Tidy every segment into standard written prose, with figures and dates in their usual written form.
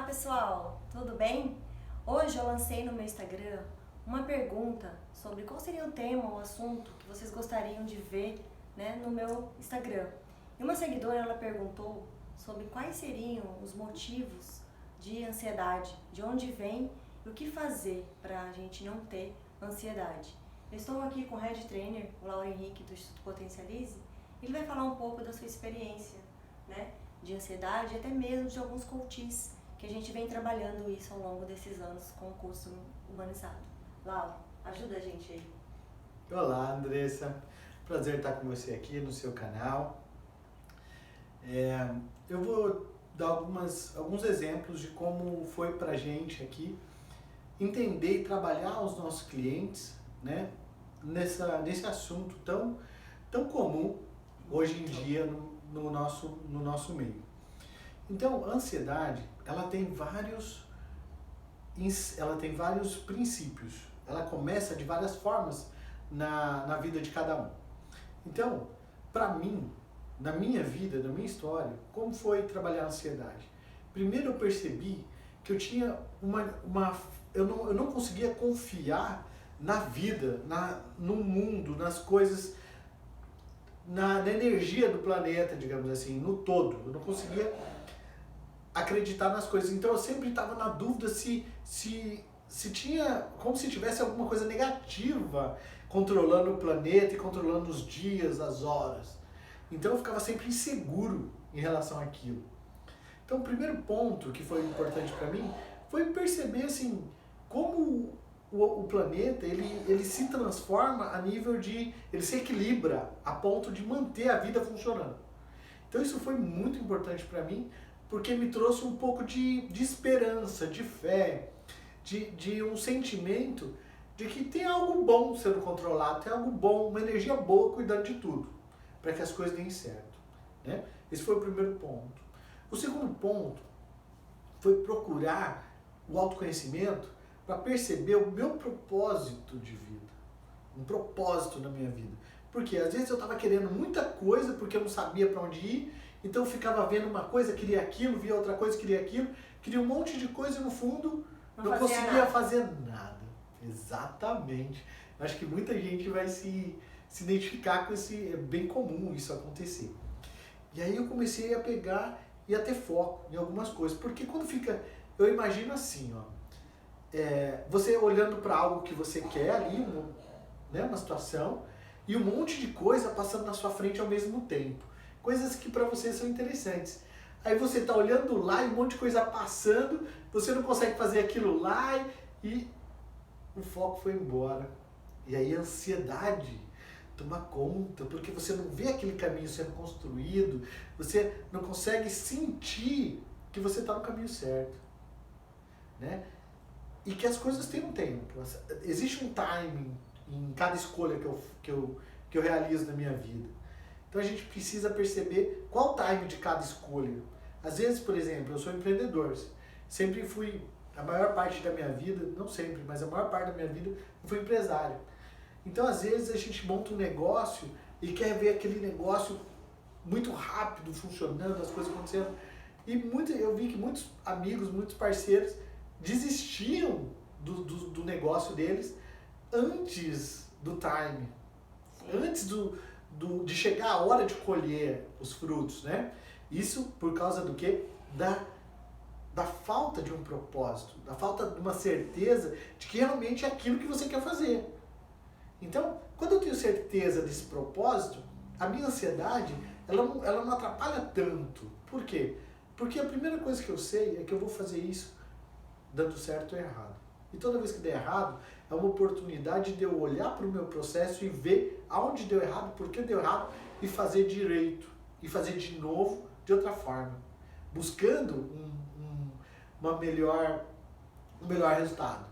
pessoal, tudo bem? Hoje eu lancei no meu Instagram uma pergunta sobre qual seria o tema ou assunto que vocês gostariam de ver, né, no meu Instagram. E uma seguidora ela perguntou sobre quais seriam os motivos de ansiedade, de onde vem e o que fazer para a gente não ter ansiedade. Eu estou aqui com o Head Trainer, o Lauro Henrique do Instituto Potencialize. Ele vai falar um pouco da sua experiência, né, de ansiedade e até mesmo de alguns coaches que a gente vem trabalhando isso ao longo desses anos com o curso humanizado. Lauro, ajuda a gente aí. Olá, Andressa. Prazer estar com você aqui no seu canal. Eu vou dar alguns exemplos de como foi para a gente aqui entender e trabalhar os nossos clientes, né, nesse assunto tão comum hoje em dia no nosso meio. Então, a ansiedade, ela tem vários princípios. Ela começa de várias formas na vida de cada um. Então, para mim, na minha vida, na minha história, como foi trabalhar a ansiedade? Primeiro eu percebi que eu tinha eu não conseguia confiar na vida, no mundo, nas coisas, na energia do planeta, digamos assim, no todo. Eu não conseguia acreditar nas coisas. Então eu sempre estava na dúvida se tinha, como se tivesse alguma coisa negativa controlando o planeta e controlando os dias, as horas. Então eu ficava sempre inseguro em relação àquilo. Então o primeiro ponto que foi importante para mim foi perceber assim, como o planeta ele se transforma a nível de, ele se equilibra a ponto de manter a vida funcionando. Então isso foi muito importante para mim, porque me trouxe um pouco de esperança, de fé, de um sentimento de que tem algo bom sendo controlado, tem algo bom, uma energia boa cuidando de tudo, para que as coisas deem certo, né? Esse foi o primeiro ponto. O segundo ponto foi procurar o autoconhecimento para perceber o meu propósito de vida, um propósito na minha vida. Porque às vezes eu estava querendo muita coisa porque eu não sabia para onde ir, então eu ficava vendo uma coisa, queria aquilo, via outra coisa, queria aquilo, queria um monte de coisa e no fundo não conseguia fazer nada. Exatamente. Acho que muita gente vai se identificar com esse, é bem comum isso acontecer. E aí eu comecei a pegar e a ter foco em algumas coisas, porque quando fica, eu imagino assim, ó, você olhando para algo que você quer ali, uma situação, e um monte de coisa passando na sua frente ao mesmo tempo. Coisas que para você são interessantes. Aí você está olhando lá e um monte de coisa passando, você não consegue fazer aquilo lá e o foco foi embora. E aí a ansiedade toma conta, porque você não vê aquele caminho sendo construído, você não consegue sentir que você está no caminho certo, né? E que as coisas têm um tempo. Existe um timing em cada escolha que eu realizo na minha vida. Então a gente precisa perceber qual o time de cada escolha. Às vezes, por exemplo, eu sou empreendedor. Sempre fui, a maior parte da minha vida, não sempre, mas a maior parte da minha vida, eu fui empresário. Então, às vezes, a gente monta um negócio e quer ver aquele negócio muito rápido funcionando, as coisas acontecendo. E eu vi que muitos amigos, muitos parceiros desistiam do negócio deles antes do time, antes de chegar a hora de colher os frutos, né? Isso por causa do quê? Da falta de um propósito, da falta de uma certeza de que realmente é aquilo que você quer fazer. Então, quando eu tenho certeza desse propósito, a minha ansiedade, ela não atrapalha tanto. Por quê? Porque a primeira coisa que eu sei é que eu vou fazer isso dando certo ou errado. E toda vez que der errado, é uma oportunidade de eu olhar para o meu processo e ver aonde deu errado, por que deu errado, e fazer direito, e fazer de novo, de outra forma, buscando um melhor resultado.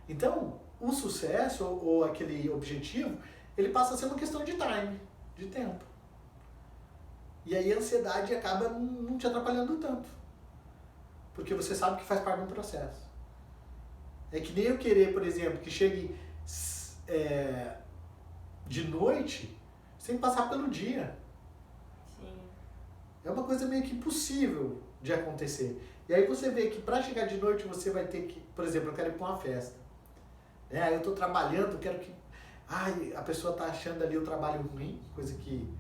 Então, o sucesso ou aquele objetivo, ele passa a ser uma questão de time, de tempo. E aí a ansiedade acaba não te atrapalhando tanto, porque você sabe que faz parte do processo. É que nem eu querer, por exemplo, que chegue de noite sem passar pelo dia. Sim. É uma coisa meio que impossível de acontecer. E aí você vê que para chegar de noite você vai ter que, por exemplo, eu quero ir para uma festa. Aí eu estou trabalhando, quero que... Ai, a pessoa está achando ali o trabalho ruim, coisa que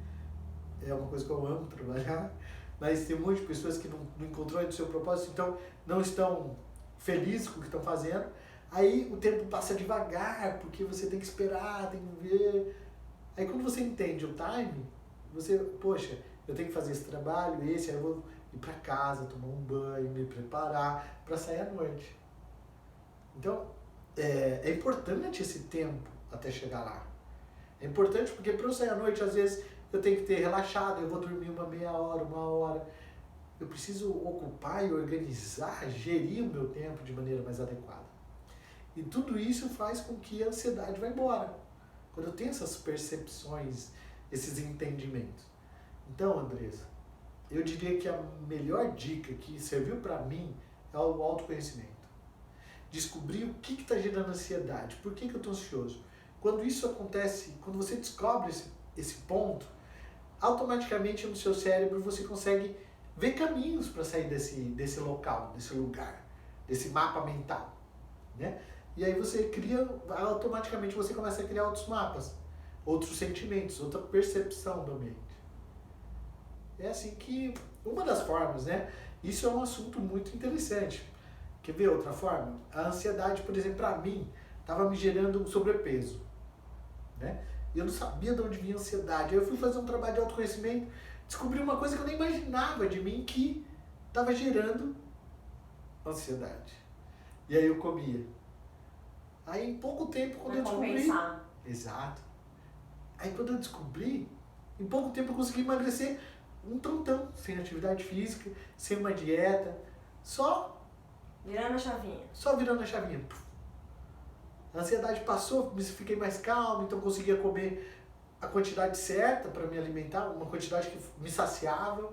é uma coisa que eu amo trabalhar, mas tem um monte de pessoas que não encontrou ainda o seu propósito, então não estão felizes com o que estão fazendo. Aí o tempo passa devagar, porque você tem que esperar, tem que ver. Aí quando você entende o time, você, poxa, eu tenho que fazer esse trabalho, aí eu vou ir para casa, tomar um banho, me preparar para sair à noite. Então, é importante esse tempo até chegar lá. É importante porque para eu sair à noite, às vezes, eu tenho que ter relaxado, eu vou dormir uma meia hora, uma hora. Eu preciso ocupar e organizar, gerir o meu tempo de maneira mais adequada. E tudo isso faz com que a ansiedade vá embora. Quando eu tenho essas percepções, esses entendimentos. Então, Andressa, eu diria que a melhor dica que serviu para mim é o autoconhecimento. Descobrir o que está gerando ansiedade, por que eu estou ansioso. Quando isso acontece, quando você descobre esse ponto, automaticamente no seu cérebro você consegue ver caminhos para sair desse local, desse lugar, desse mapa mental, né? E aí você cria, automaticamente você começa a criar outros mapas, outros sentimentos, outra percepção do ambiente. É assim que, uma das formas, né? Isso é um assunto muito interessante. Quer ver outra forma? A ansiedade, por exemplo, para mim, estava me gerando um sobrepeso, né? E eu não sabia de onde vinha a ansiedade. Aí eu fui fazer um trabalho de autoconhecimento, descobri uma coisa que eu nem imaginava de mim que estava gerando ansiedade. E aí eu comia. Aí em pouco tempo, quando eu descobri... compensar. Exato. Aí quando eu descobri, em pouco tempo eu consegui emagrecer um tantão, sem atividade física, sem uma dieta, só Virando a chavinha. Só virando a chavinha. A ansiedade passou, fiquei mais calmo, então conseguia comer a quantidade certa para me alimentar, uma quantidade que me saciava.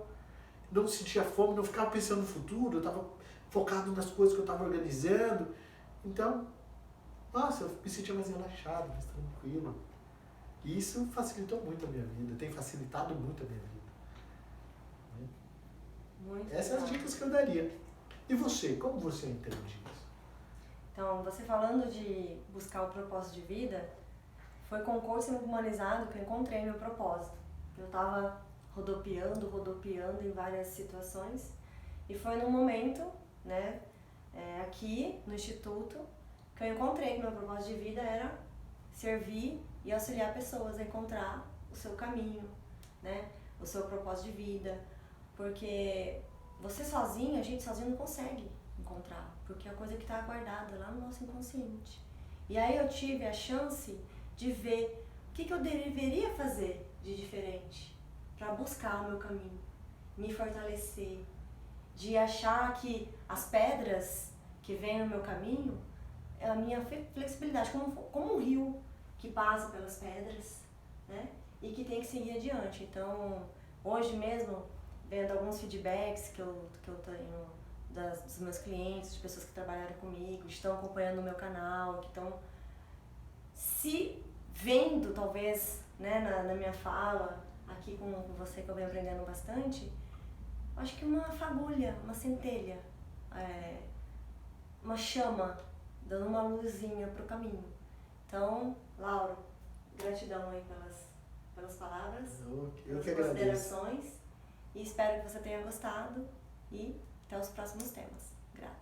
Não sentia fome, não ficava pensando no futuro, eu estava focado nas coisas que eu estava organizando. Então, nossa, eu me sentia mais relaxado, mais tranquilo. E isso facilitou muito a minha vida, tem facilitado muito a minha vida. Muito Essas legal. dicas que eu daria. E você, como você entende isso? Então, você falando de buscar o propósito de vida, foi com o coaching humanizado que eu encontrei meu propósito. Eu estava rodopiando em várias situações e foi num momento, né, aqui no Instituto, que eu encontrei que meu propósito de vida era servir e auxiliar pessoas a encontrar o seu caminho, né, o seu propósito de vida, porque você sozinho, a gente sozinho não consegue encontrar, porque é a coisa que está guardada lá no nosso inconsciente. E aí eu tive a chance de ver o que eu deveria fazer de diferente para buscar o meu caminho, me fortalecer, de achar que as pedras que vêm no meu caminho é a minha flexibilidade, como um rio que passa pelas pedras, né? E que tem que seguir adiante. Então, hoje mesmo, vendo alguns feedbacks que eu tenho dos meus clientes, de pessoas que trabalharam comigo, estão acompanhando o meu canal, que estão se vendo, talvez, né, na minha fala, aqui com você, que eu venho aprendendo bastante, acho que uma fagulha, uma centelha, uma chama, dando uma luzinha pro caminho. Então, Lauro, gratidão aí pelas palavras, pelas considerações, e espero que você tenha gostado e até os próximos temas. Grata.